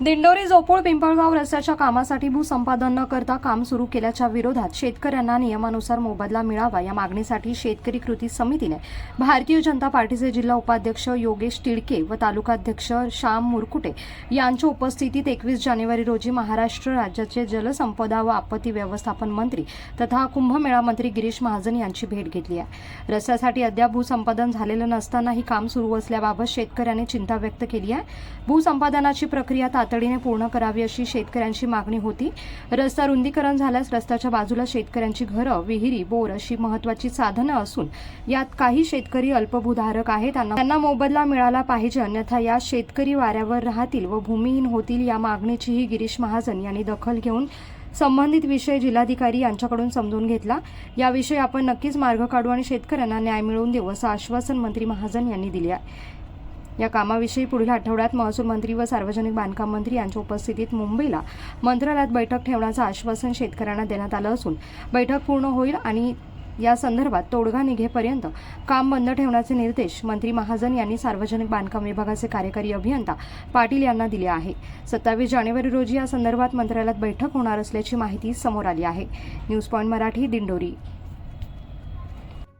दिंडोरी जोपूळ पिंपळगाव रस्त्याच्या कामासाठी भूसंपादन न करता काम सुरू केल्याच्या विरोधात शेतकऱ्यांना नियमानुसार मोबदला मिळावा या मागणीसाठी शेतकरी कृती समितीने भारतीय जनता पार्टीचे जिल्हा उपाध्यक्ष योगेश तिडके व तालुकाध्यक्ष श्याम मुरकुटे यांच्या उपस्थितीत 21 जानेवारी रोजी महाराष्ट्र राज्याचे जलसंपदा व आपत्ती व्यवस्थापन मंत्री तथा कुंभमेळा मंत्री गिरीश महाजन यांची भेट घेतली आहे। रस्त्यासाठी अद्याप भूसंपादन झालेलं नसतानाही काम सुरू असल्याबाबत शेतकऱ्यांनी चिंता व्यक्त केली आहे। भूसंपादनाची प्रक्रिया तातडीने पूर्ण करावी अशी शेतकऱ्यांची मागणी होती। रस्ता रुंदीकरण झाल्यास रस्त्याच्या बाजूला शेतकऱ्यांची घरं, विहिरी, बोर अशी महत्त्वाची साधनं असून यात काही शेतकरी अल्पभूधारक आहेत, त्यांना मोबदला मिळाला पाहिजे, अन्यथा या शेतकरी वाऱ्यावर राहतील व भूमिहीन होतील या मागणीचीही गिरीश महाजन यांनी दखल घेऊन संबंधित विषय जिल्हाधिकारी यांच्याकडून समजून घेतला। याविषयी आपण नक्कीच मार्ग काढू आणि शेतकऱ्यांना न्याय मिळवून देऊ असं आश्वासन मंत्री महाजन यांनी दिले आहे। या कामाविषयी पुढील आठवड्यात महसूल मंत्री व सार्वजनिक बांधकाम मंत्री यांच्या उपस्थितीत मुंबईला मंत्रालयात बैठक ठेवण्याचं आश्वासन शेतकऱ्यांना देण्यात आलं असून बैठक पूर्ण होईल आणि या संदर्भात तोडगा निघेपर्यंत काम बंद ठेवण्याचे निर्देश मंत्री महाजन यांनी सार्वजनिक बांधकाम विभागाचे कार्यकारी अभियंता पाटील यांना दिले आहे। 27 जानेवारी रोजी या संदर्भात मंत्रालयात बैठक होणार असल्याची माहिती समोर आली आहे। News point Marathi, Dindori.